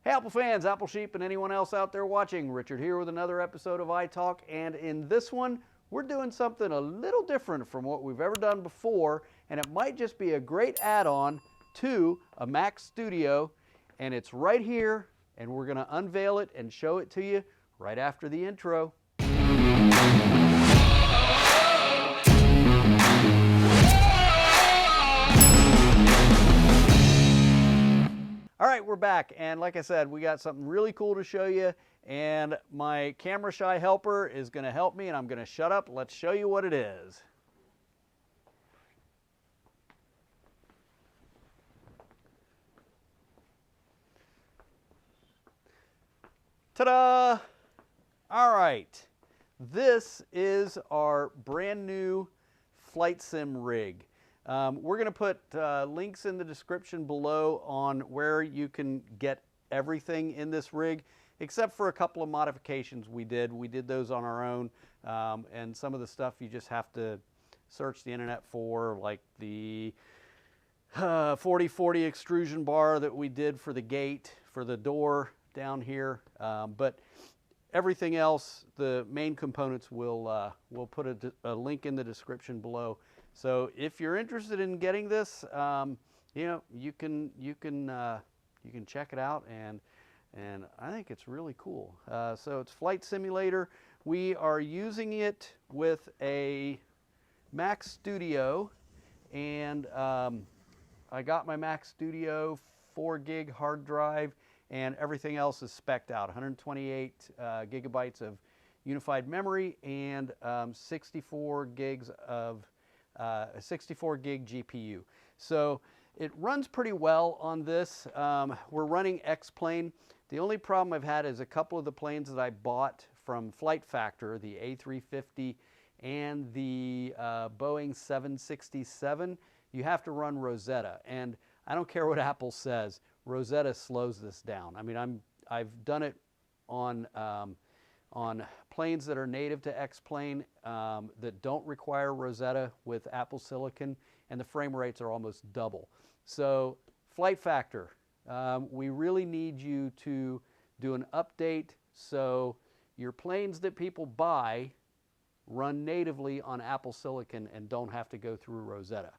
Hey Apple fans, Apple Sheep, and anyone else out there watching, Richard here with another episode of iTalk, and in this one, we're doing something a little different from what we've ever done before, and it might just be a great add-on to a Mac Studio, and it's right here, and we're going to unveil it and show it to you right after the intro. All right, we're back, and like I said, we got something really cool to show you, and my camera shy helper is going to help me, and I'm going to shut up. Let's show you what it is. Ta-da! All right, this is our brand new flight sim rig. We're going to put links in the description below on where you can get everything in this rig, except for a couple of modifications we did. We did those on our own, and some of the stuff you just have to search the internet for, like the 40/40 extrusion bar that we did for the gate, for the door down here. But everything else, the main components, we'll put a link in the description below. So if you're interested in getting this, you can check it out, and I think it's really cool. So it's Flight Simulator. We are using it with a Mac Studio, and I got my Mac Studio 4 gig hard drive, and everything else is spec'd out. 128 gigabytes of unified memory and 64 gigs of a 64 gig GPU. So it runs pretty well on this. We're running X-Plane. The only problem I've had is a couple of the planes that I bought from Flight Factor, the A350 and the Boeing 767, you have to run Rosetta. And I don't care what Apple says, Rosetta slows this down. I mean, I've done it on planes that are native to X-Plane that don't require Rosetta with Apple Silicon, and the frame rates are almost double. So Flight Factor, we really need you to do an update so your planes that people buy run natively on Apple Silicon and don't have to go through Rosetta.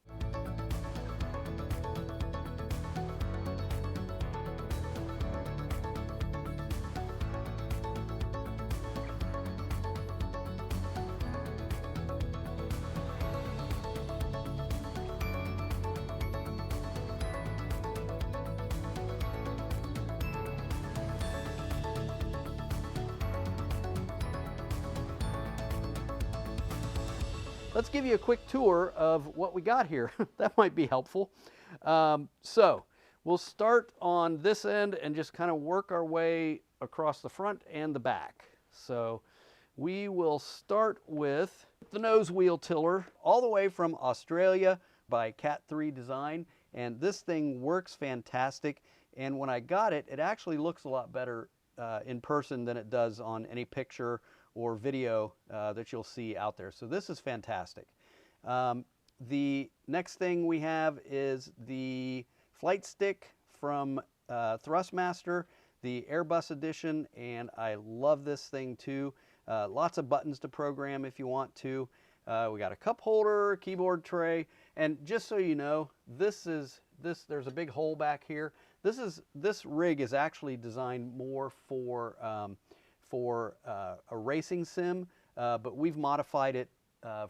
Let's give you a quick tour of what we got here. That might be helpful. So we'll start on this end and just kind of work our way across the front and the back. So we will start with the nose wheel tiller, all the way from Australia by Cat 3 Design. And this thing works fantastic. And when I got it, it actually looks a lot better in person than it does on any picture or video that you'll see out there. So this is fantastic. The next thing we have is the flight stick from Thrustmaster, the Airbus edition, and I love this thing too. Lots of buttons to program if you want to. We got a cup holder, keyboard tray, and just so you know, there's a big hole back here. This rig is actually designed more for a racing sim, but we've modified it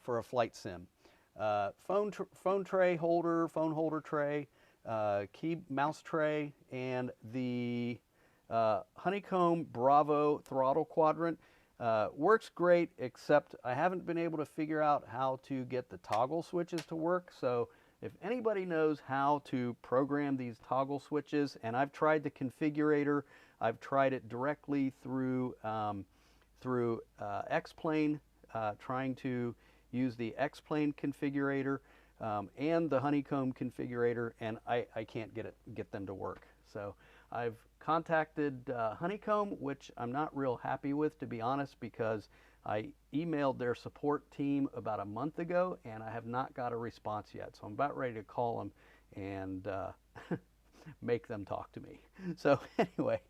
for a flight sim. Phone holder tray, mouse tray, and the Honeycomb Bravo throttle quadrant. Works great, except I haven't been able to figure out how to get the toggle switches to work. So if anybody knows how to program these toggle switches, and I've tried the configurator, I've tried it directly through X-Plane, trying to use the X-Plane configurator and the Honeycomb configurator, and I can't get them to work. So I've contacted Honeycomb, which I'm not real happy with, to be honest, because I emailed their support team about a month ago, and I have not got a response yet. So I'm about ready to call them and make them talk to me. So anyway,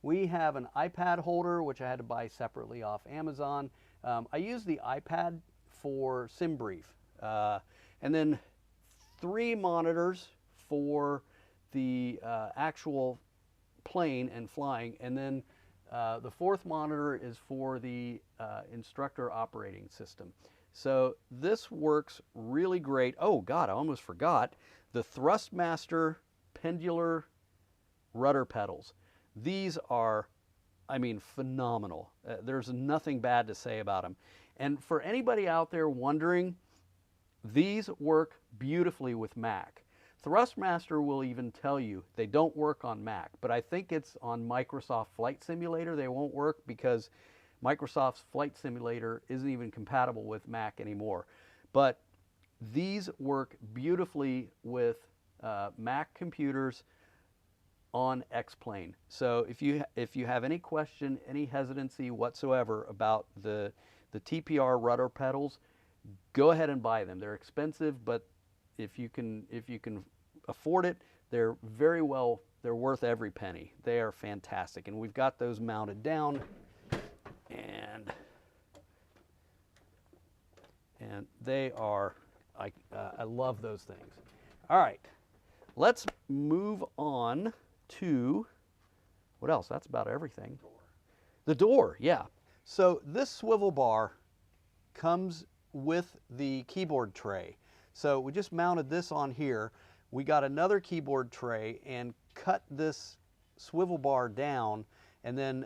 we have an iPad holder, which I had to buy separately off Amazon. I use the iPad for SimBrief. And then 3 monitors for the actual plane and flying. And then the 4th monitor is for the instructor operating system. So this works really great. Oh God, I almost forgot. The Thrustmaster Pendular rudder pedals. These are, I mean, phenomenal. There's nothing bad to say about them. And for anybody out there wondering, these work beautifully with Mac. Thrustmaster will even tell you they don't work on Mac, but I think it's on Microsoft Flight Simulator they won't work because Microsoft's Flight Simulator isn't even compatible with Mac anymore. But these work beautifully with Mac computers on X-Plane. So if you have any question, any hesitancy whatsoever about the TPR rudder pedals, go ahead and buy them. They're expensive, but if you can afford it, they're worth every penny. They are fantastic, and we've got those mounted down, and they are, I love those things. All right, let's move on to what else? That's about everything. The door, yeah. So this swivel bar comes with the keyboard tray. So we just mounted this on here. We got another keyboard tray and cut this swivel bar down and then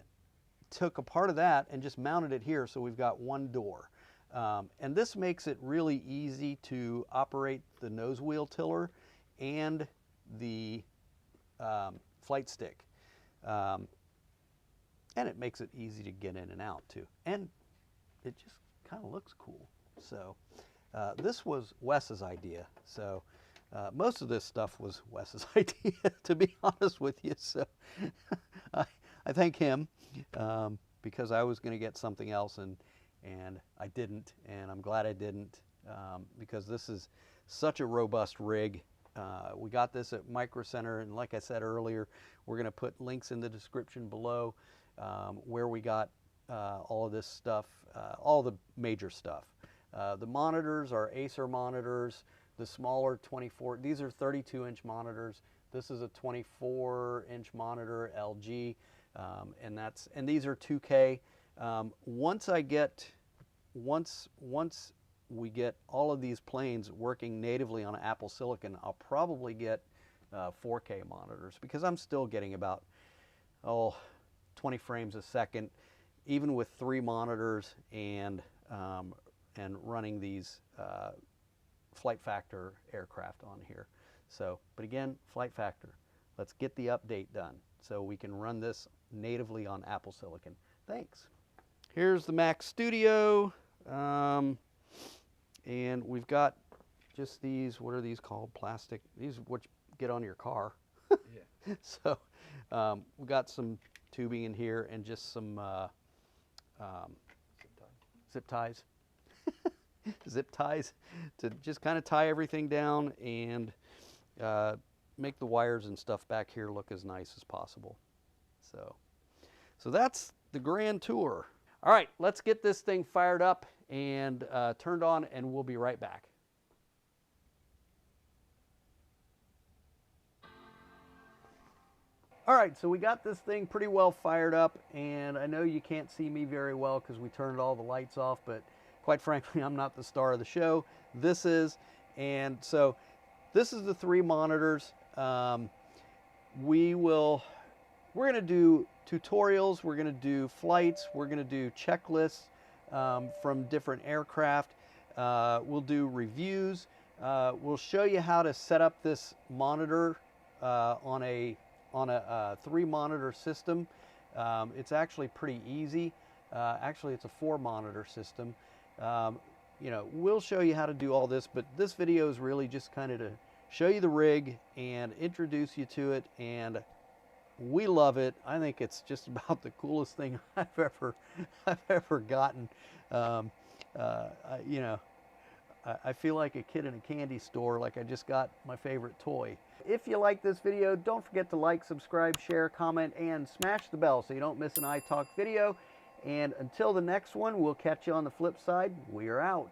took a part of that and just mounted it here, so we've got one door. And this makes it really easy to operate the nose wheel tiller and the flight stick. And it makes it easy to get in and out too. And it just kind of looks cool. So this was Wes's idea. So most of this stuff was Wes's idea, to be honest with you. So I thank him because I was going to get something else and I didn't, and I'm glad I didn't because this is such a robust rig. We got this at Micro Center, and like I said earlier, we're going to put links in the description below where we got all of this stuff, all the major stuff. The monitors are Acer monitors. The smaller 24, these are 32-inch monitors. This is a 24-inch monitor, LG, and these are 2K. Once we get all of these planes working natively on Apple Silicon, I'll probably get 4K monitors because I'm still getting about 20 frames a second, even with 3 monitors and running these Flight Factor aircraft on here. So, but again, Flight Factor. Let's get the update done so we can run this natively on Apple Silicon. Thanks. Here's the Mac Studio. And we've got just these, what are these called? Plastic. These are what you get on your car. Yeah. So we got some tubing in here and just some zip ties. Zip ties to just kind of tie everything down and make the wires and stuff back here look as nice as possible. So that's the grand tour. All right, let's get this thing fired up and turned on, and we'll be right back. All right, so we got this thing pretty well fired up, and I know you can't see me very well because we turned all the lights off, but quite frankly, I'm not the star of the show. This is, and so this is the 3 monitors. We're going to do tutorials, we're going to do flights, we're going to do checklists from different aircraft. We'll do reviews. We'll show you how to set up this monitor on a 3-monitor system. It's actually pretty easy. Actually, it's a 4-monitor system. You know, we'll show you how to do all this, but this video is really just kind of to show you the rig and introduce you to it, and we love it. I think it's just about the coolest thing I've ever gotten. You know, I feel like a kid in a candy store, like I just got my favorite toy. If you like this video, don't forget to like, subscribe, share, comment, and smash the bell so you don't miss an iTalk video. And until the next one, we'll catch you on the flip side. We are out.